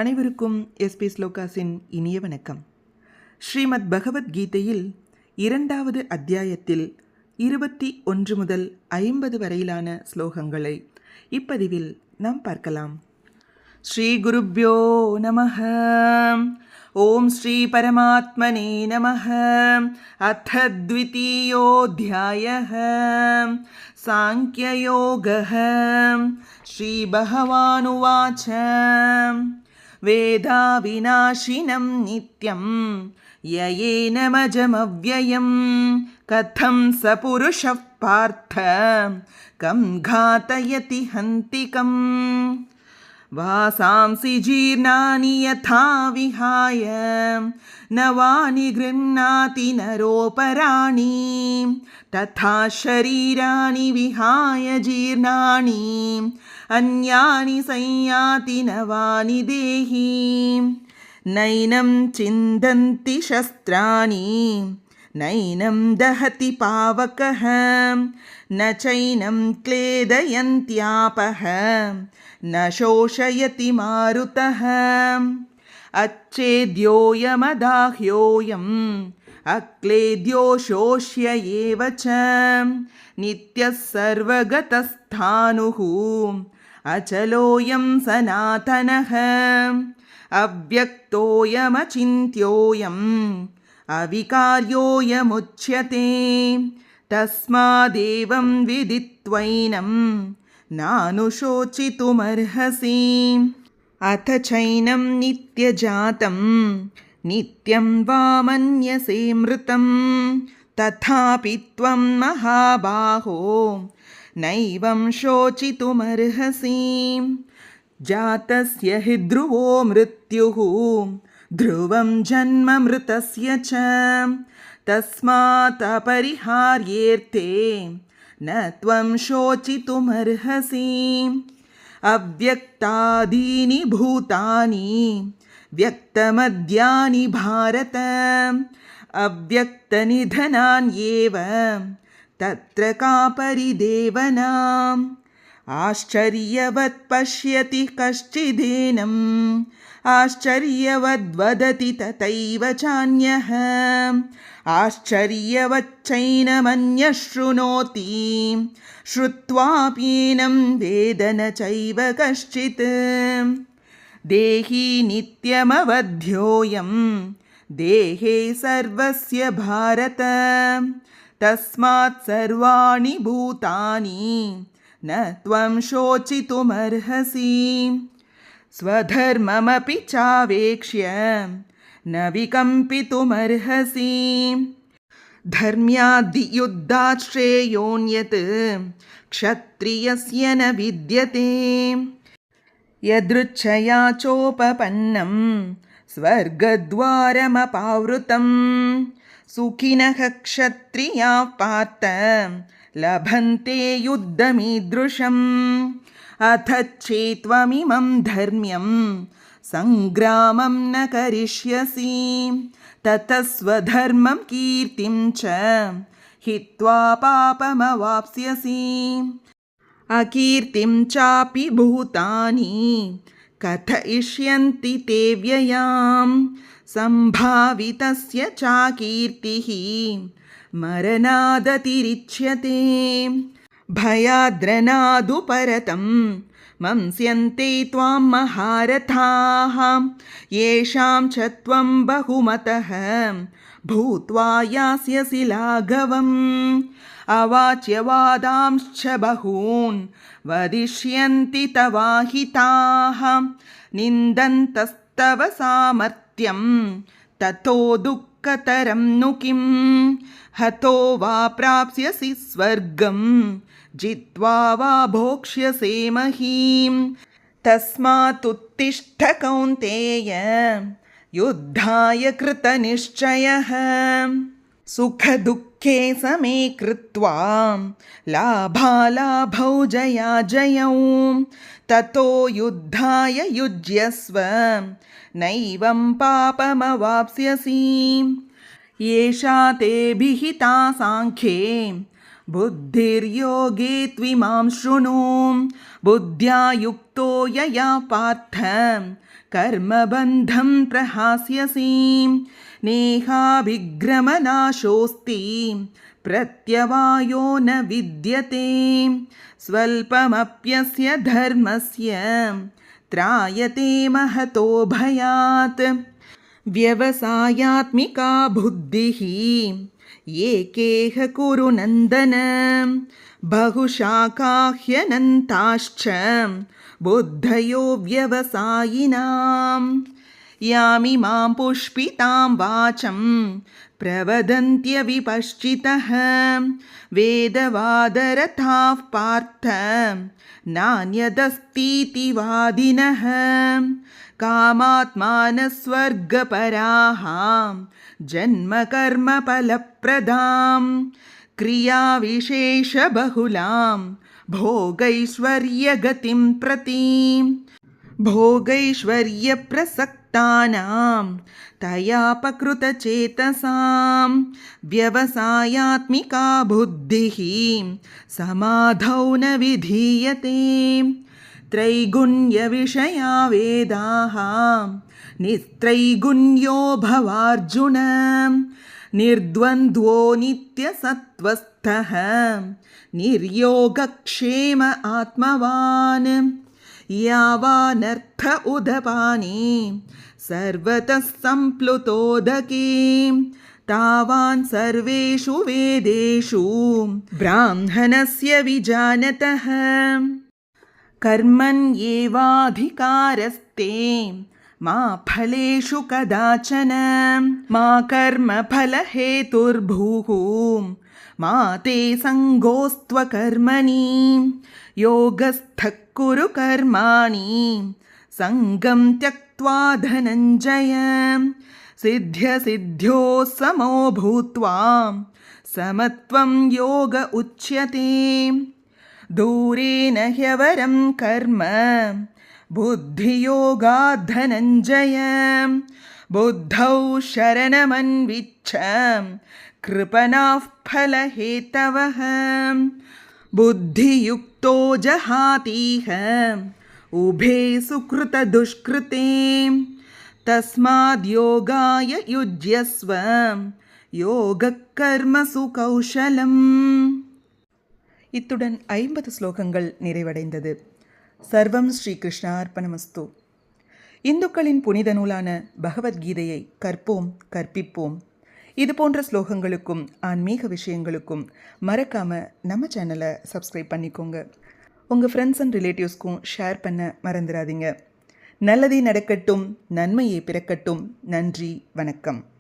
அனைவருக்கும் எஸ்பி ஸ்லோகாஸின் இனிய வணக்கம். ஸ்ரீமத் பகவத்கீதையில் 2வது அத்தியாயத்தில் 21 முதல் 50 வரையிலான ஸ்லோகங்களை இப்பதிவில் நாம் பார்க்கலாம். ஸ்ரீ குருப்யோ நமஹ. ஓம் ஸ்ரீ பரமாத்மனே நமஹ. அத த்விதீயோऽध्यायः சாங்க்யயோகः. ஸ்ரீ பகவானுவாச்ச வேதா விநாசினம் நித்யம் யயேனமஜமவ்யயம் கதம் ச புருஷः பார்த்த கம் घातयति हन्तिकम् வாசாம்சி ஜீர்ணானி யதா விஹாய நவானி கிருண்ணாதி நரோபராணி ததா ஷரீராணி விஹாய ஜீர்ணானி அன்யானி சய்யாதி நவானி தேஹி நைனம் சிந்தந்தி சஸ்திராணி நைனம் தஹதி பாவகः ந சைனம் க்லேதயந்த்யாபः ந சோஷயதி மாருதः अच्छेद्योऽयमदाह्योऽयम् अक्लेद्यो शोष्य एव च नित्यः सर्वगतस्थाणुः अचलोऽयं सनातनः अव्यक्तोऽयमचिन्त्योऽयम् अविकार्योऽयमुच्यते तस्मादेवं विदित्वैनं नानुशोचितुमर्हसि अथ चैनं नित्यजातं नित्यं वा मन्यसे मृतं तथापि त्वं महाबाहो नैवं शोचितुमर्हसि जातस्य हि ध्रुवो मृत्युः ध्रुवं जन्म मृतस्य च तस्मात् अपरिहार्येऽर्थे न त्वं शोचितुमर्हसि अव्यक्तादीनि भूतानि व्यक्तमद्यानि भारत अव्यक्तनिधनान्येव तत्र का परिदेवना आश्चर्यवत् पश्यति कश्चिदेनम् आश्चर्यवद्वदति तथैव चान्यः आश्चर्यवच्चैनमन्यः शृणोति श्रुत्वाप्येनं वेद न चैव कश्चित् देही नित्यमवध्योऽयं देहे सर्वस्य भारत तस्मात् सर्वाणि भूतानि न त्वं शोचितुमर्हसि स्वधर्ममपि चावेक्ष्य न विकम्पितुमर्हसि धर्म्याद्युद्धात् श्रेयोऽन्यत् क्षत्रियस्य न विद्यते यदृच्छया चोपपन्नं स्वर्गद्वारमपावृतं सुखिनः क्षत्रियाः पार्थ लभन्ते युद्धमीदृशम् अथ चेत्त्वमिमं धर्म्यं सङ्ग्रामं न करिष्यसि ततः स्वधर्मं कीर्तिं च हित्वा पापमवाप्स्यसि अकीर्तिं चापि भूतानि कथयिष्यन्ति ते व्ययां सम्भावितस्य चाकीर्तिः मरणादतिरिच्यते भयाद्रनादुपरतं मंस्यन्ते त्वां महारथाः येषां च त्वं बहुमतः भूत्वा यास्यसि लाघवम् अवाच्यवादांश्च बहून् वदिष्यन्ति तवाहिताः निन्दन्तस्तव सामर्थ्यं ततो दुःखतरं नु किम् हतो वा प्राप्स्यसि स्वर्गं जित्वा वा भोक्ष्यसे महीम् तस्मात् उत्तिष्ठ कौन्तेय युद्धाय कृतनिश्चयः सुखदुःखे समे कृत्वा लाभालाभौ जयाजयौ ततो युद्धाय युज्यस्व नैवं पापमवाप्स्यसि येषा ते विहिता साङ्ख्ये बुद्धिर्योगे त्विमां शृणु बुद्ध्या युक्तो यया पार्थ कर्मबन्धं प्रहास्यसि नेहाभिग्रमनाशोऽस्ति प्रत्यवायो न विद्यते स्वल्पमप्यस्य धर्मस्य त्रायते महतो भयात् व्यवसायात्मिका बुद्धिः एकेह कुरु नन्दन बहुशाखाह्यनन्ताश्च बुद्धयो व्यवसायिनाम् यामिमां पुष्पितां वाचं प्रवदन्त्यविपश्चितः वेदवादरथाः पार्थ नान्यदस्तीति वादिनः कामात्मानस्वर्गपराः जन्मकर्मफलप्रदां क्रियाविशेषबहुलां भोगैश्वर्यगतिं प्रति भोगैश्वर्यप्रसक्तानां तयापकृतचेतसां व्यवसायात्मिका बुद्धिः समाधौ न विधीयते त्रैगुण्यविषया वेदाः निस्त्रैगुण्यो भवार्जुन निर्द्वन्द्वो नित्यसत्त्वस्थः निर्योगक्षेम आत्मवान् यावानर्थ उदपाने सर्वतः सम्प्लुतोदके तावान् सर्वेषु वेदेषु ब्राह्मणस्य विजानतः कर्मण्येवाधिकारस्ते मा फलेषु कदाचन मा कर्मफलहेतुर्भूः मा ते सङ्गोऽस्त्वकर्मणि योगस्थः कुरु कर्माणि सङ्गं त्यक्त्वा धनञ्जय सिद्ध्यसिद्ध्योः समो भूत्वा समत्वं योग उच्यते दूरेण ह्यवरं कर्म बुद्धियोगात् धनञ्जय बुद्धौ शरणमन्विच्छ कृपणाः फलहेतवः बुद्धियुक्तो जहातीह उभे सुकृतदुष्कृते तस्माद्योगाय युज्यस्व யோகக்கர்மசு கௌஷலம். இத்துடன் 50 ஸ்லோகங்கள் நிறைவடைந்தது. சர்வம் ஸ்ரீ கிருஷ்ணார்ப்பணமஸ்து. இந்துக்களின் புனித நூலான பகவத்கீதையை கற்போம், கற்பிப்போம். இது போன்ற ஸ்லோகங்களுக்கும் ஆன்மீக விஷயங்களுக்கும் மறக்காமல் நம்ம சேனலை சப்ஸ்கிரைப் பண்ணிக்கோங்க. உங்கள் ஃப்ரெண்ட்ஸ் அண்ட் ரிலேட்டிவ்ஸ்க்கும் ஷேர் பண்ண மறந்துடாதீங்க. நல்லதே நடக்கட்டும், நன்மையே பிறக்கட்டும். நன்றி, வணக்கம்.